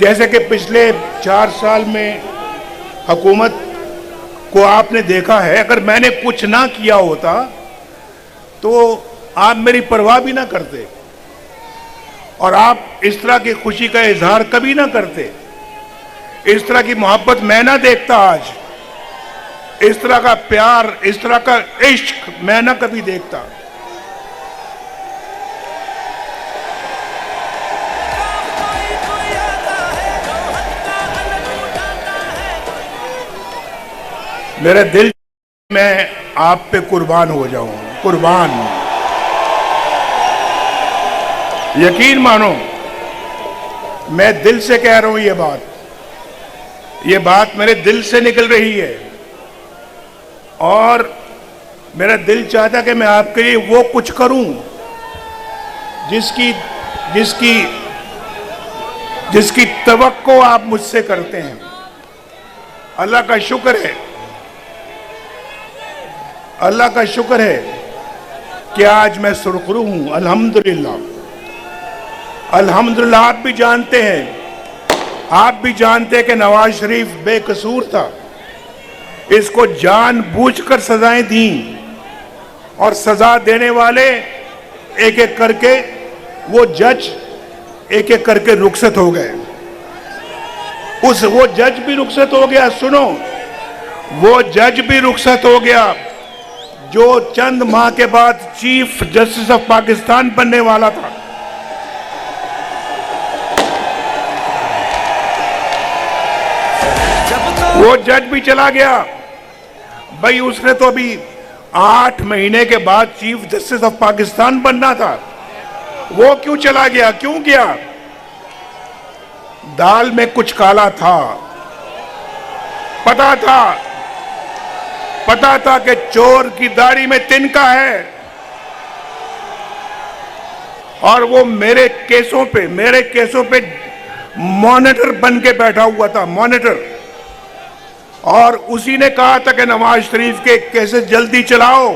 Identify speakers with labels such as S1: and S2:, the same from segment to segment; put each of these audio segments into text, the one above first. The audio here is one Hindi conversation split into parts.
S1: जैसे कि पिछले 4 साल में हुकूमत को आपने देखा है, अगर मैंने कुछ ना किया होता तो आप मेरी परवाह भी ना करते और आप इस तरह की खुशी का इजहार कभी ना करते, इस तरह की मोहब्बत मैं ना देखता आज, इस तरह का प्यार, इस तरह का इश्क मैं ना कभी देखता। मेरा दिल, मैं आप पे कुर्बान हो जाऊं, कुर्बान। यकीन मानो, मैं दिल से कह रहा हूं ये बात मेरे दिल से निकल रही है और मेरा दिल चाहता कि मैं आपके लिए वो कुछ करूं जिसकी जिसकी जिसकी तवक्को आप मुझसे करते हैं। अल्लाह का शुक्र है, अल्लाह का शुक्र है कि आज मैं सुरखरू हूं, अल्हम्दुलिल्लाह, अल्हम्दुलिल्लाह। आप भी जानते हैं कि नवाज शरीफ बेकसूर था, इसको जानबूझकर सजाएं दी और सजा देने वाले एक एक करके वो जज एक एक करके रुखसत हो गए। वो जज भी रुखसत हो गया, सुनो, वो जज भी रुखसत हो गया जो चंद माह के बाद चीफ जस्टिस ऑफ पाकिस्तान बनने वाला था। वो जज भी चला गया भाई, उसने तो अभी 8 महीने के बाद चीफ जस्टिस ऑफ पाकिस्तान बनना था। वो क्यों चला गया, क्यों गया? दाल में कुछ काला था, पता था कि चोर की दाढ़ी में तिनका है और वो मेरे केसों पे मॉनिटर बन के बैठा हुआ था, मॉनिटर। और उसी ने कहा था कि नवाज शरीफ के केसेस जल्दी चलाओ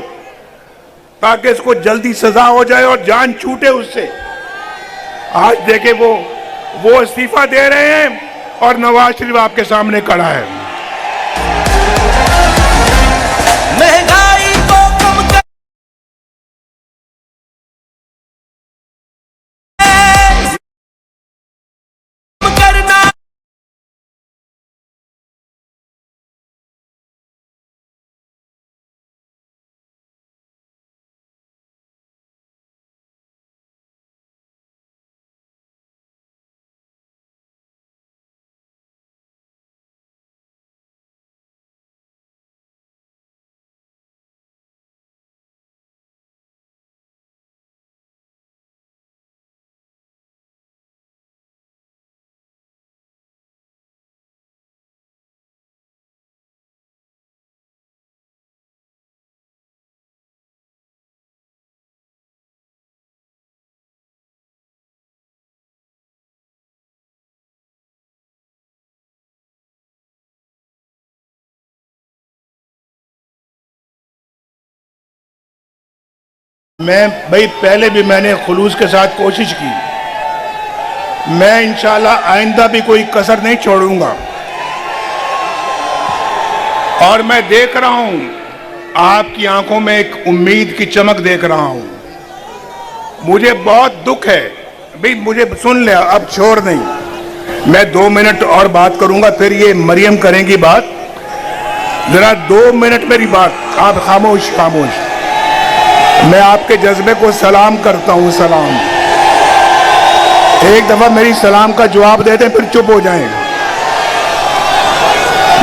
S1: ताकि इसको जल्दी सजा हो जाए और जान छूटे उससे। आज देखे वो इस्तीफा दे रहे हैं और नवाज शरीफ आपके सामने खड़ा है।
S2: महंगाई को कम करना,
S1: मैं भाई पहले भी मैंने खुलूस के साथ कोशिश की, मैं इंशाल्लाह आइंदा भी कोई कसर नहीं छोड़ूंगा। और मैं देख रहा हूं आपकी आंखों में एक उम्मीद की चमक देख रहा हूं। मुझे बहुत दुख है भाई, मुझे सुन लिया, अब छोड़ नहीं। मैं 2 मिनट और बात करूंगा, फिर ये मरियम करेंगी बात। जरा 2 मिनट मेरी बात, आप खामोश। मैं आपके जज्बे को सलाम करता हूं, सलाम। एक दफा मेरी सलाम का जवाब दे दें फिर चुप हो जाएं।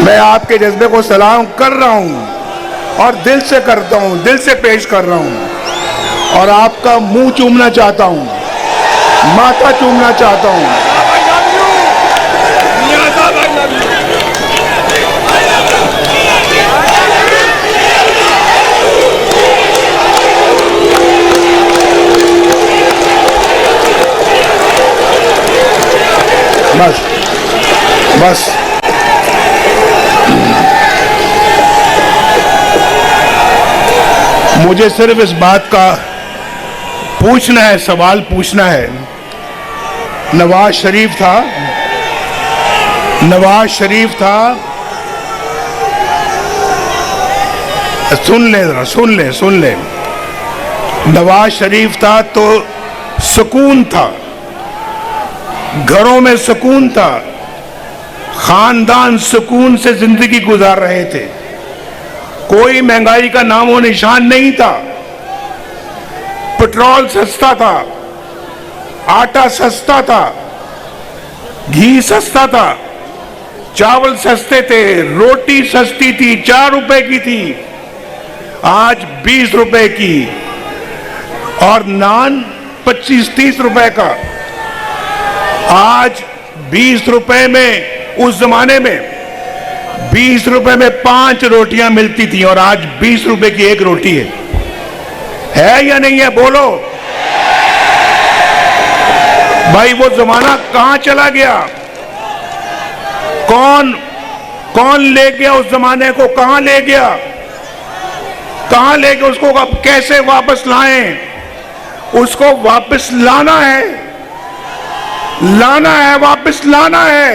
S1: मैं आपके जज्बे को सलाम कर रहा हूं और दिल से करता हूं, दिल से पेश कर रहा हूं और आपका मुंह चूमना चाहता हूं, माथा चूमना चाहता हूं। बस मुझे सिर्फ इस बात का पूछना है, सवाल पूछना है। नवाज शरीफ था, नवाज शरीफ था, सुन ले। नवाज शरीफ था तो सुकून था, घरों में सुकून था, खानदान सुकून से जिंदगी गुजार रहे थे, कोई महंगाई का नामो निशान नहीं था, पेट्रोल सस्ता था, आटा सस्ता था, घी सस्ता था, चावल सस्ते थे, रोटी सस्ती थी, 4 रुपए की थी, आज 20 रुपए की, और नान 25-30 रुपए का। आज 20 रुपए में, उस जमाने में 20 रुपए में 5 रोटियां मिलती थी और आज 20 रुपए की 1 रोटी है या नहीं है? बोलो भाई, वो जमाना कहां चला गया? कौन ले गया उस जमाने को? कहां ले गया? कहां ले गया उसको? अब कैसे वापस लाएं? उसको वापस लाना है, वापस लाना है।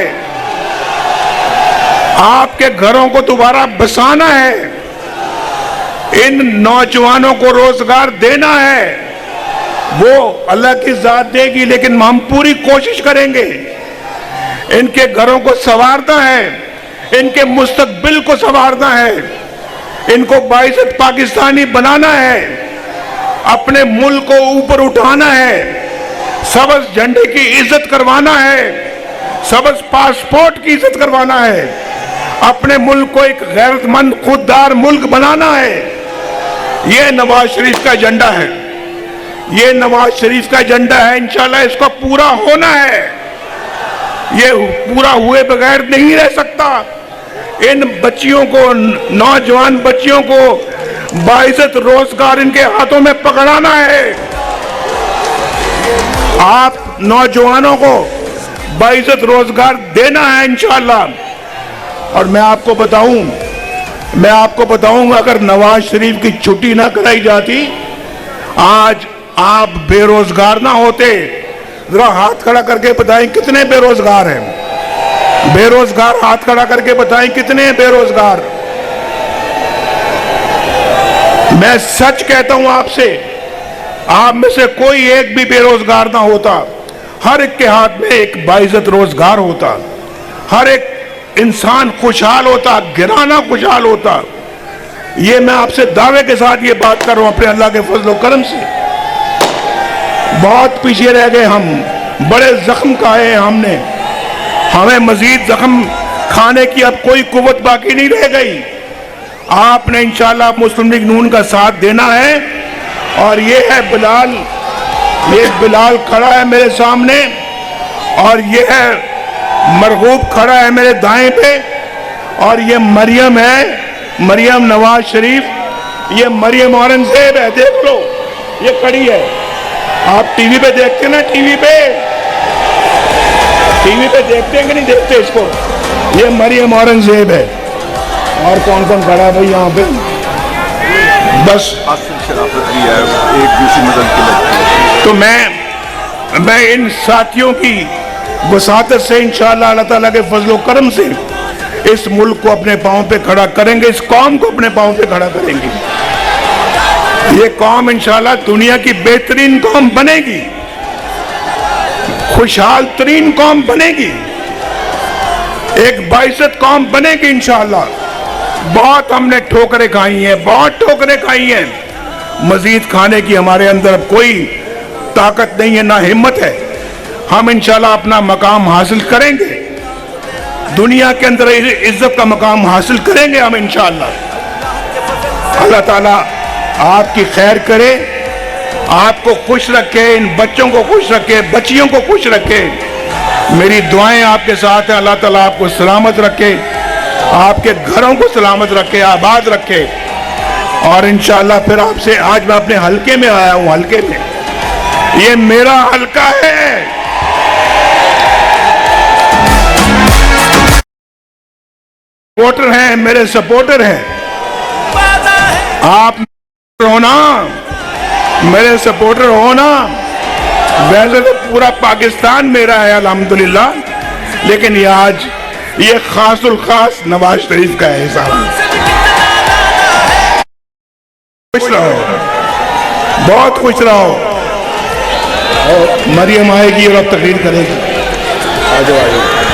S1: आपके घरों को दोबारा बसाना है, इन नौजवानों को रोजगार देना है। वो अल्लाह की जात देगी, लेकिन हम पूरी कोशिश करेंगे। इनके घरों को संवारना है, इनके मुस्तकबिल को संवारना है, इनको बाइज़्ज़त पाकिस्तानी बनाना है, अपने मुल्क को ऊपर उठाना है, सबज झंडे की इज्जत करवाना है, सबज पासपोर्ट की इज्जत करवाना है, अपने मुल्क को एक गैरतमंद खुददार मुल्क बनाना है। ये नवाज शरीफ का एजेंडा है, ये नवाज शरीफ का एजेंडा है। इंशाल्लाह इसको पूरा होना है, ये पूरा हुए बगैर नहीं रह सकता। इन बच्चियों को, नौजवान बच्चियों को बाइज़्ज़त रोजगार इनके हाथों में पकड़ाना है। आप नौजवानों को बाइज़्ज़त रोजगार देना है इंशाल्लाह। और मैं आपको बताऊं, अगर नवाज शरीफ की छुट्टी ना कराई जाती, आज आप बेरोजगार ना होते। जरा हाथ खड़ा करके बताएं कितने बेरोजगार हैं? बेरोजगार हाथ खड़ा करके बताएं कितने बेरोजगार? मैं सच कहता हूं आपसे, आप में से कोई एक भी बेरोजगार ना होता, हर एक के हाथ में एक बाइज़्ज़त रोजगार होता, हर एक इंसान खुशहाल होता, घराना खुशहाल होता। ये मैं आपसे दावे के साथ ये बात कर रहा हूं, अपने अल्लाह के फजल और करम से। बहुत पीछे रह गए हम, बड़े जख्म खाए हमने, हमें मजीद जख्म खाने की अब कोई कुव्वत बाकी नहीं रह गई। आपने इंशाल्लाह मुस्लिम लीग नून का साथ देना है। और ये है बिलाल, ये बिलाल खड़ा है मेरे सामने, और ये है मरगूब खड़ा है मेरे दाएं पे, और ये मरियम है, मरियम नवाज शरीफ। ये मरियम औरंगजेब है, देख लो, ये खड़ी है। आप टीवी पे देखते हैं ना, टीवी पे देखते हैं कि नहीं देखते इसको? ये मरियम औरंगजेब है। और कौन कौन खड़ा है भाई यहाँ पे? बस
S3: शराफत भी है, एक दूसरी मदद की लगती है।
S1: तो मैं इन साथियों की वसातत से इंशाअल्लाह अल्लाह ताला के फजल और करम से इस मुल्क को अपने पांव पे खड़ा करेंगे, इस कौम को अपने पांव पे खड़ा करेंगे। ये कौम इंशाअल्लाह दुनिया की बेहतरीन कौम बनेगी, खुशहाल तरीन कौम बनेगी, एक बाइज़्ज़त कौम बनेगी इंशाअल्लाह। बहुत हमने ठोकरें खाई हैं, बहुत ठोकरें खाई हैं, मजीद खाने की हमारे अंदर अब कोई ताकत नहीं है, ना हिम्मत है। हम इंशाल्लाह अपना मकाम हासिल करेंगे, दुनिया के अंदर इज्जत का मकाम हासिल करेंगे हम इंशाअल्लाह। अल्लाह ताला आपकी खैर करे, आपको खुश रखे, इन बच्चों को खुश रखे, बच्चियों को खुश रखे। मेरी दुआएं आपके साथ हैं। अल्लाह ताला आपको सलामत रखे, आपके घरों को सलामत रखे, आबाद रखे। और इंशाअल्लाह फिर आपसे, आज मैं अपने हलके में आया हूं, हलके में, ये मेरा हलका है। सपोर्टर हैं, मेरे सपोर्टर हैं। आप हो ना, मेरे सपोर्टर हो ना। वैसे तो पूरा पाकिस्तान मेरा है अल्हम्दुलिल्लाह, लेकिन ये आज ये खासुल खास नवाज शरीफ का है साहब। खुश रहो, बहुत खुश रहो। और मरियम आएगी और अब तकरीर करेगी। आ जाओ आ जाओ।